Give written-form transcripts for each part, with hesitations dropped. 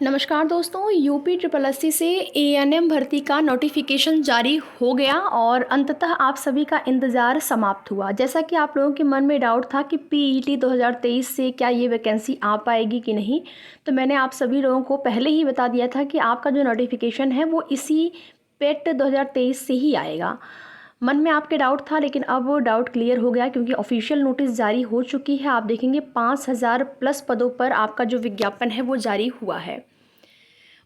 नमस्कार दोस्तों, UP triple SC से एएनएम भर्ती का नोटिफिकेशन जारी हो गया और अंततः आप सभी का इंतज़ार समाप्त हुआ। जैसा कि आप लोगों के मन में डाउट था कि पीईटी 2023 से क्या ये वैकेंसी आ पाएगी कि नहीं, तो मैंने आप सभी लोगों को पहले ही बता दिया था कि आपका जो नोटिफिकेशन है वो इसी पेट 2023 से ही आएगा। मन में आपके डाउट था, लेकिन अब वो डाउट क्लियर हो गया क्योंकि ऑफिशियल नोटिस जारी हो चुकी है। आप देखेंगे 5000 प्लस पदों पर आपका जो विज्ञापन है वो जारी हुआ है।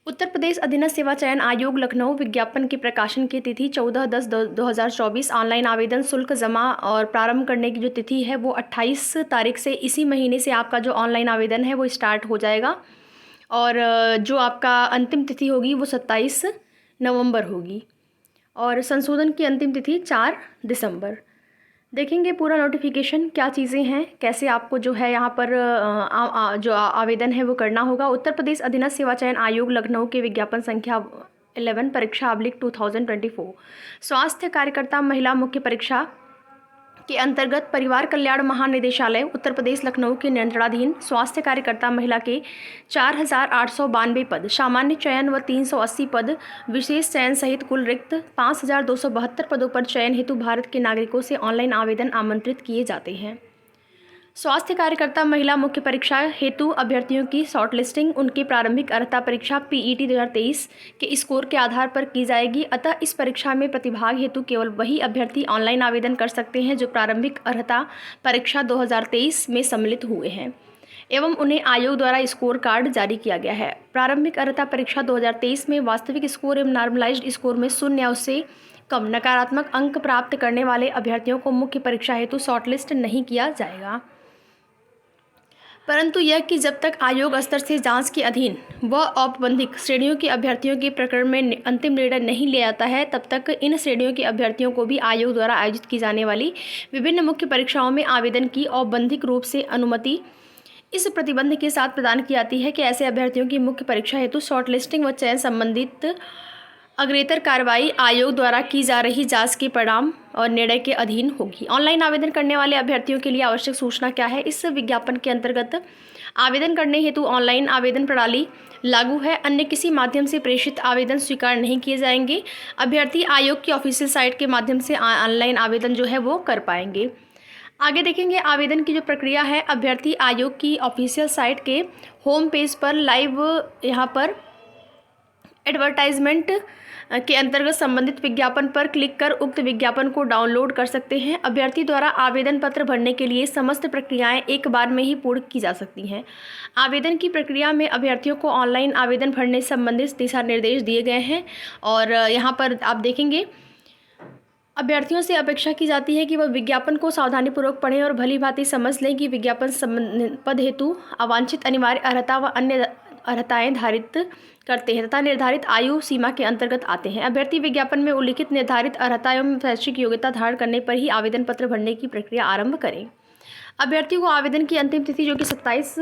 उत्तर प्रदेश अधीनस्थ सेवा चयन आयोग लखनऊ विज्ञापन के प्रकाशन की तिथि 14/10/2024। ऑनलाइन आवेदन शुल्क जमा और प्रारंभ करने की जो तिथि है वो 28 तारीख से, इसी महीने से आपका जो ऑनलाइन आवेदन है वो स्टार्ट हो जाएगा। और जो आपका अंतिम तिथि होगी वो 27 नवंबर होगी और संशोधन की अंतिम तिथि 4 दिसंबर। देखेंगे पूरा नोटिफिकेशन क्या चीज़ें हैं, कैसे आपको जो है यहाँ पर आवेदन है वो करना होगा। उत्तर प्रदेश अधीनस्थ सेवा चयन आयोग लखनऊ के विज्ञापन संख्या 11 परीक्षा / 2024 स्वास्थ्य कार्यकर्ता महिला मुख्य परीक्षा के अंतर्गत परिवार कल्याण महानिदेशालय उत्तर प्रदेश लखनऊ के नियंत्रणाधीन स्वास्थ्य कार्यकर्ता महिला के 4892 पद, सामान्य चयन व 380 पद, विशेष चयन सहित कुल रिक्त 5272 पदों पर चयन हेतु भारत के नागरिकों से ऑनलाइन आवेदन आमंत्रित किए जाते हैं। स्वास्थ्य कार्यकर्ता महिला मुख्य परीक्षा हेतु अभ्यर्थियों की शॉर्टलिस्टिंग उनकी प्रारंभिक अर्हता परीक्षा पीईटी 2023 के स्कोर के आधार पर की जाएगी। अतः इस परीक्षा में प्रतिभाग हेतु केवल वही अभ्यर्थी ऑनलाइन आवेदन कर सकते हैं जो प्रारंभिक अर्हता परीक्षा 2023 में सम्मिलित हुए हैं एवं उन्हें आयोग द्वारा स्कोर कार्ड जारी किया गया है। प्रारंभिक अर्हता परीक्षा 2023 में वास्तविक स्कोर एवं नॉर्मलाइज्ड स्कोर में 0 या उससे कम नकारात्मक अंक प्राप्त करने वाले अभ्यर्थियों को मुख्य परीक्षा हेतु शॉर्टलिस्ट नहीं किया जाएगा, परंतु यह कि जब तक आयोग स्तर से जांच के अधीन व औपबंधिक श्रेणियों के अभ्यर्थियों के प्रकरण में अंतिम निर्णय नहीं लिया जाता है, तब तक इन श्रेणियों के अभ्यर्थियों को भी आयोग द्वारा आयोजित की जाने वाली विभिन्न मुख्य परीक्षाओं में आवेदन की औपबंधिक रूप से अनुमति इस प्रतिबंध के साथ प्रदान की जाती है कि ऐसे अभ्यर्थियों की मुख्य परीक्षा हेतु शॉर्टलिस्टिंग व चयन संबंधित अग्रेतर कार्रवाई आयोग द्वारा की जा रही जांच के परिणाम और निर्णय के अधीन होगी। ऑनलाइन आवेदन करने वाले अभ्यर्थियों के लिए आवश्यक सूचना क्या है? इस विज्ञापन के अंतर्गत आवेदन करने हेतु ऑनलाइन आवेदन प्रणाली लागू है। अन्य किसी माध्यम से प्रेषित आवेदन स्वीकार नहीं किए जाएंगे। अभ्यर्थी आयोग की ऑफिशियल साइट के माध्यम से ऑनलाइन आवेदन जो है वो कर पाएंगे। आगे देखेंगे आवेदन की जो प्रक्रिया है। अभ्यर्थी आयोग की ऑफिशियल साइट के होम पेज पर लाइव यहाँ पर एडवर्टाइजमेंट के अंतर्गत संबंधित विज्ञापन पर क्लिक कर उक्त विज्ञापन को डाउनलोड कर सकते हैं। अभ्यर्थी द्वारा आवेदन पत्र भरने के लिए समस्त प्रक्रियाएं एक बार में ही पूर्ण की जा सकती हैं। आवेदन की प्रक्रिया में अभ्यर्थियों को ऑनलाइन आवेदन भरने से संबंधित दिशा निर्देश दिए गए हैं और यहाँ पर आप देखेंगे अभ्यर्थियों से अपेक्षा की जाती है कि वह विज्ञापन को सावधानीपूर्वक पढ़ें और भली भांति समझ लें कि विज्ञापन पद हेतु अवांछित अनिवार्य अर्हता व अन्य अर्हताएं धारित करते हैं तथा निर्धारित आयु सीमा के अंतर्गत आते हैं। अभ्यर्थी विज्ञापन में उल्लिखित निर्धारित अर्हता एवं शैक्षिक योग्यता धारण करने पर ही आवेदन पत्र भरने की प्रक्रिया आरंभ करें। अभ्यर्थी को आवेदन की अंतिम तिथि जो कि 27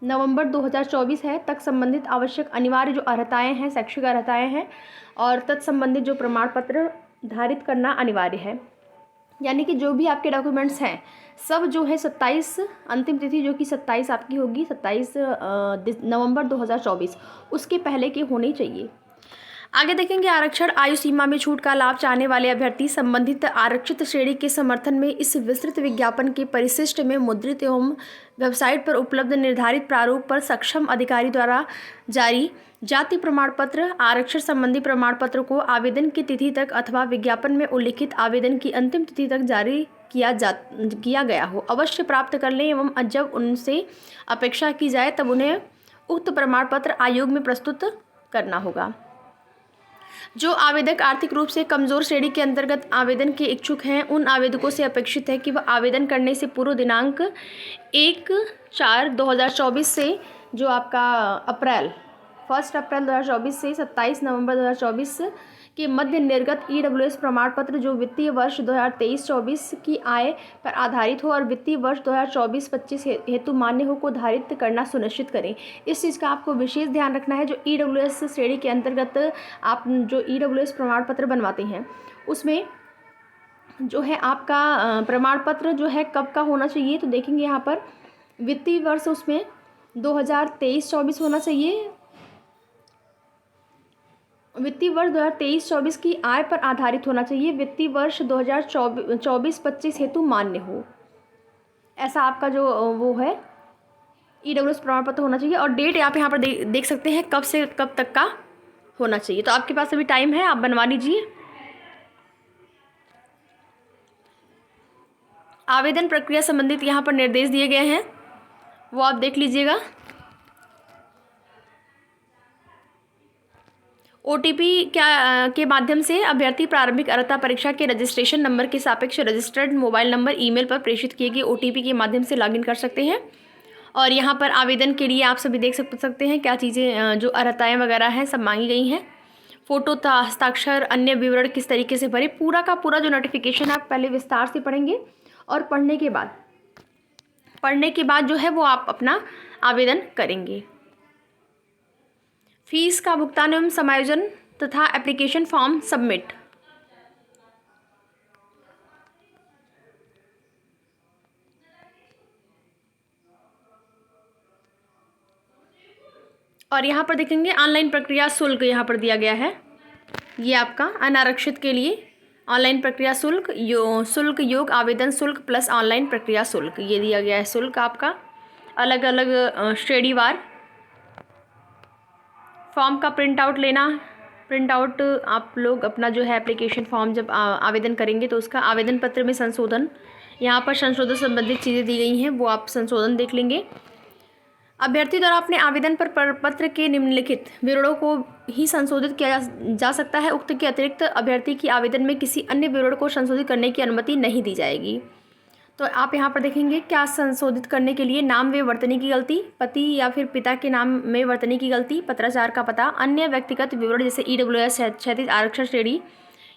नवंबर 2024 है तक संबंधित आवश्यक अनिवार्य जो अर्हताएँ हैं, शैक्षिक अर्हताएँ हैं और तत्संबंधित जो प्रमाण पत्र धारित करना अनिवार्य है। यानी कि जो भी आपके डॉक्यूमेंट्स हैं सब जो है 27 अंतिम तिथि जो कि 27 आपकी होगी 27 नवंबर 2024 उसके पहले के होने चाहिए। आगे देखेंगे आरक्षण आयु सीमा में छूट का लाभ चाहने वाले अभ्यर्थी संबंधित आरक्षित श्रेणी के समर्थन में इस विस्तृत विज्ञापन के परिशिष्ट में मुद्रित एवं वेबसाइट पर उपलब्ध निर्धारित प्रारूप पर सक्षम अधिकारी द्वारा जारी जाति प्रमाण पत्र आरक्षण संबंधी प्रमाण पत्र को आवेदन की तिथि तक अथवा विज्ञापन में उल्लिखित आवेदन की अंतिम तिथि तक जारी किया गया हो अवश्य प्राप्त कर लें एवं जब उनसे अपेक्षा की जाए तब उन्हें उक्त प्रमाण पत्र आयोग में प्रस्तुत करना होगा। जो आवेदक आर्थिक रूप से कमजोर श्रेणी के अंतर्गत आवेदन के इच्छुक हैं उन आवेदकों से अपेक्षित है कि वह आवेदन करने से पूर्व दिनांक 1/4/2024 से जो आपका 1 अप्रैल 2024 से 27 नवंबर 2024 के मध्य निर्गत ईडब्ल्यूएस प्रमाण पत्र जो वित्तीय वर्ष 2023-24 की आय पर आधारित हो और वित्तीय वर्ष 2024-25 हेतु मान्य हो को धारित करना सुनिश्चित करें। इस चीज़ का आपको विशेष ध्यान रखना है। जो ईडब्ल्यूएस श्रेणी के अंतर्गत आप जो ईडब्ल्यूएस प्रमाण पत्र बनवाते हैं उसमें जो है आपका प्रमाण पत्र जो है कब का होना चाहिए, तो देखेंगे यहाँ पर वित्तीय वर्ष उसमें 2023-24 होना चाहिए वित्तीय वर्ष 2023-24 की आय पर आधारित होना चाहिए, वित्तीय वर्ष 2024-25 हेतु मान्य हो, ऐसा आपका जो वो है ईडब्ल्यूएस प्रमाण पत्र होना चाहिए। और डेट आप यहाँ पर देख सकते हैं कब से कब तक का होना चाहिए। तो आपके पास अभी टाइम है, आप बनवा लीजिए। आवेदन प्रक्रिया संबंधित यहाँ पर निर्देश दिए गए हैं, वो आप देख लीजिएगा। ओटीपी के माध्यम से अभ्यर्थी प्रारंभिक अर्हता परीक्षा के रजिस्ट्रेशन नंबर के सापेक्ष रजिस्टर्ड मोबाइल नंबर ईमेल पर प्रेषित किए गए ओटीपी के माध्यम से लॉगिन कर सकते हैं। और यहाँ पर आवेदन के लिए आप सभी देख सकते हैं क्या चीज़ें जो अर्हताएँ वगैरह हैं सब मांगी गई हैं। फ़ोटो, हस्ताक्षर, अन्य विवरण किस तरीके से भरे, पूरा का पूरा जो नोटिफिकेशन आप पहले विस्तार से पढ़ेंगे और पढ़ने के बाद जो है वो आप अपना आवेदन करेंगे। फीस का भुगतान एवं समायोजन तथा एप्लीकेशन फॉर्म सबमिट। और यहाँ पर देखेंगे ऑनलाइन प्रक्रिया शुल्क यहाँ पर दिया गया है, ये आपका अनारक्षित के लिए ऑनलाइन प्रक्रिया शुल्क शुल्क योग आवेदन शुल्क प्लस ऑनलाइन प्रक्रिया शुल्क ये दिया गया है। शुल्क आपका अलग अलग श्रेणीवार। फॉर्म का प्रिंट आउट आप लोग अपना जो है एप्लीकेशन फॉर्म जब आवेदन करेंगे तो उसका आवेदन पत्र में संशोधन, यहाँ पर संशोधन संबंधित चीज़ें दी गई हैं, वो आप संशोधन देख लेंगे। अभ्यर्थी द्वारा अपने आवेदन पर पत्र के निम्नलिखित विवरणों को ही संशोधित किया जा सकता है। उक्त के अतिरिक्त अभ्यर्थी की आवेदन में किसी अन्य विवरण को संशोधित करने की अनुमति नहीं दी जाएगी। तो आप यहाँ पर देखेंगे क्या संशोधित करने के लिए नाम में वर्तनी की गलती, पति या फिर पिता के नाम में वर्तनी की गलती, पत्राचार का पता, अन्य व्यक्तिगत विवरण जैसे ईडब्ल्यूएस क्षैतिज आरक्षण श्रेणी,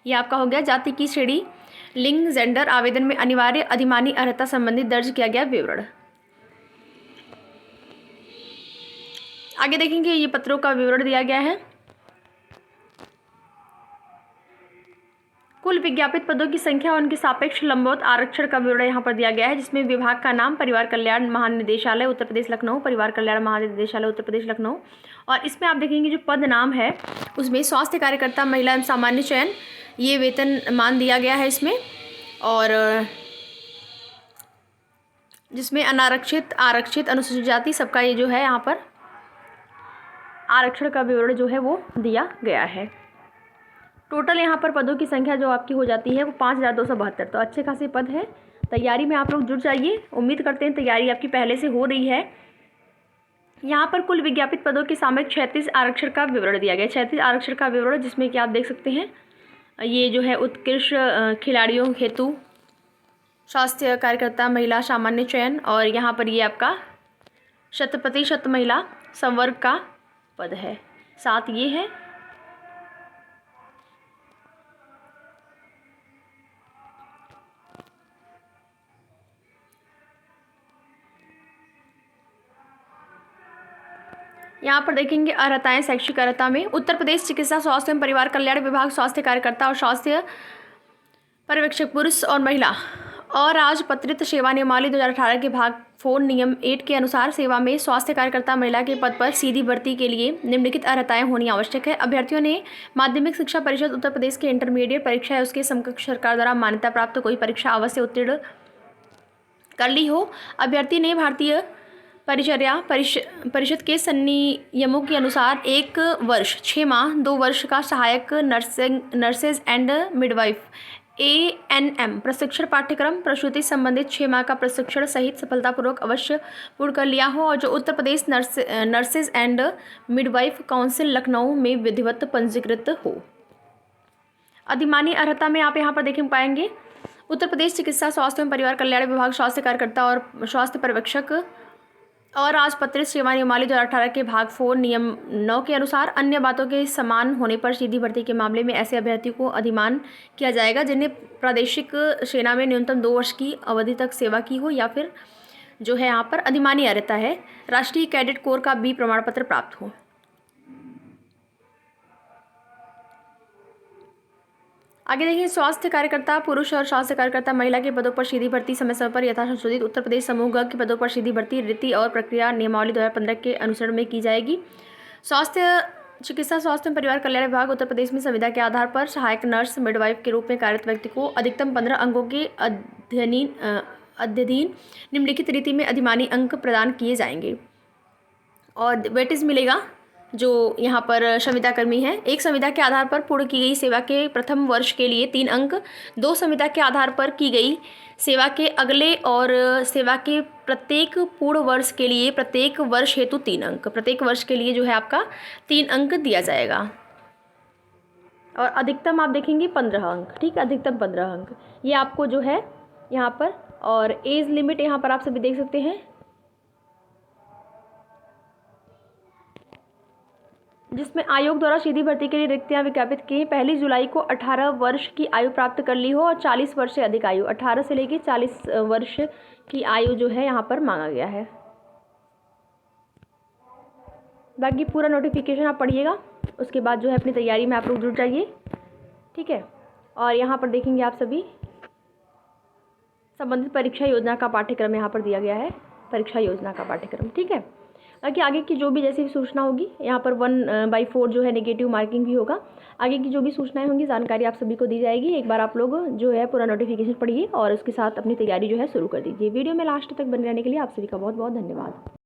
ये आपका हो गया। जाति की श्रेणी, लिंग, जेंडर, आवेदन में अनिवार्य अधिमानी अर्हता संबंधित दर्ज किया गया विवरण। आगे देखेंगे ये पत्रों का विवरण दिया गया है। कुल विज्ञापित पदों की संख्या और उनके सापेक्ष लंबवत आरक्षण का विवरण यहाँ पर दिया गया है, जिसमें विभाग का नाम परिवार कल्याण महानिदेशालय उत्तर प्रदेश लखनऊ, परिवार कल्याण महानिदेशालय उत्तर प्रदेश लखनऊ। और इसमें आप देखेंगे जो पद नाम है उसमें स्वास्थ्य कार्यकर्ता महिला एवं सामान्य चयन, ये वेतन मान दिया गया है इसमें। और जिसमें अनारक्षित, आरक्षित, अनुसूचित जाति सबका ये जो है यहाँ पर आरक्षण का विवरण जो है वो दिया गया है। टोटल यहाँ पर पदों की संख्या जो आपकी हो जाती है वो 5272। तो अच्छे खासे पद है। तैयारी में आप लोग जुट जाइए, उम्मीद करते हैं तैयारी आपकी पहले से हो रही है। यहाँ पर कुल विज्ञापित पदों के सामने 36 आरक्षण का विवरण दिया गया है। 36 आरक्षण का विवरण जिसमें कि आप देख सकते हैं ये जो है उत्कृष्ट खिलाड़ियों हेतु स्वास्थ्य कार्यकर्ता महिला सामान्य चयन, और यहाँ पर ये आपका 100% महिला संवर्ग का पद है। साथ ये है यहाँ पर देखेंगे अर्हताएं। शैक्षिक अर्हता में उत्तर प्रदेश चिकित्सा स्वास्थ्य एवं परिवार कल्याण विभाग स्वास्थ्य कार्यकर्ता और स्वास्थ्य पर्यवेक्षक पुरुष और महिला और राजपत्रित सेवा नियमावली 2018 के भाग 4 नियम 8 के अनुसार सेवा में स्वास्थ्य कार्यकर्ता महिला के पद पर सीधी भर्ती के लिए निम्नलिखित अर्हताएं होनी आवश्यक है। अभ्यर्थियों ने माध्यमिक शिक्षा परिषद उत्तर प्रदेश के इंटरमीडिएट परीक्षा या उसके समकक्ष सरकार द्वारा मान्यता प्राप्त कोई परीक्षा अवश्य उत्तीर्ण कर ली हो। अभ्यर्थी ने भारतीय परिचर्या परिषद के संनियमों के अनुसार 1 वर्ष 6 माह 2 वर्ष का सहायक नर्सेज एंड मिडवाइफ ANM प्रशिक्षण पाठ्यक्रम प्रसूति संबंधित 6 माह का प्रशिक्षण सहित सफलतापूर्वक अवश्य पूर्ण कर लिया हो और जो Uttar Pradesh nurses and midwife council Lucknow में विधिवत पंजीकृत हो। अधिमानी अर्हता में आप यहाँ पर देख पाएंगे उत्तर प्रदेश चिकित्सा स्वास्थ्य एवं परिवार कल्याण विभाग स्वास्थ्य कार्यकर्ता और स्वास्थ्य पर्यवेक्षक और राजपत्रित सेवा नियमावली 2018 के भाग 4 नियम 9 के अनुसार अन्य बातों के समान होने पर सीधी भर्ती के मामले में ऐसे अभ्यर्थियों को अधिमान किया जाएगा जिन्हें प्रादेशिक सेना में न्यूनतम 2 वर्ष की अवधि तक सेवा की हो या फिर जो है यहाँ पर अधिमानी अर्हता है राष्ट्रीय कैडेट कोर का B प्रमाण पत्र प्राप्त हो। आगे देखिए स्वास्थ्य कार्यकर्ता पुरुष और स्वास्थ्य कार्यकर्ता महिला के पदों पर सीधी भर्ती समय समय पर यथा संशोधित उत्तर प्रदेश समूह ग के पदों पर सीधी भर्ती रीति और प्रक्रिया नियमावली 2015 के अनुसरण में की जाएगी। स्वास्थ्य चिकित्सा स्वास्थ्य एवं परिवार कल्याण विभाग उत्तर प्रदेश में संविदा के आधार पर सहायक नर्स मिडवाइफ के रूप में कार्यरत व्यक्ति को अधिकतम 15 अंकों के अध्ययन निम्नलिखित रीति में अधिमानी अंक प्रदान किए जाएंगे और वेटेज मिलेगा जो यहाँ पर संविदा कर्मी है। एक संविदा के आधार पर पूर्ण की गई सेवा के प्रथम वर्ष के लिए 3 अंक, 2 संविदा के आधार पर की गई सेवा के अगले और सेवा के प्रत्येक पूर्ण वर्ष के लिए प्रत्येक वर्ष हेतु 3 अंक, प्रत्येक वर्ष के लिए जो है आपका 3 अंक दिया जाएगा और अधिकतम आप देखेंगे 15 अंक, ठीक है, अधिकतम 15 अंक ये आपको जो है यहाँ पर। और एज लिमिट यहाँ पर आप सभी देख सकते हैं, जिसमें आयोग द्वारा सीधी भर्ती के लिए रिक्तियां विज्ञापित की 1 जुलाई को 18 वर्ष की आयु प्राप्त कर ली हो और 40 वर्ष से अधिक आयु, 18 से लेकर 40 वर्ष की आयु जो है यहाँ पर मांगा गया है। बाकी पूरा नोटिफिकेशन आप पढ़िएगा, उसके बाद जो है अपनी तैयारी में आप लोग जुट जाइए, ठीक है। और यहाँ पर देखेंगे आप सभी संबंधित परीक्षा योजना का पाठ्यक्रम यहाँ पर दिया गया है, परीक्षा योजना का पाठ्यक्रम, ठीक है। बाकी आगे की जो भी जैसी भी सूचना होगी यहाँ पर 1/4 जो है नेगेटिव मार्किंग भी होगा। आगे की जो भी सूचनाएं होंगी जानकारी आप सभी को दी जाएगी। एक बार आप लोग जो है पूरा नोटिफिकेशन पढ़िए और उसके साथ अपनी तैयारी जो है शुरू कर दीजिए। वीडियो में लास्ट तक बने रहने के लिए आप सभी का बहुत बहुत धन्यवाद।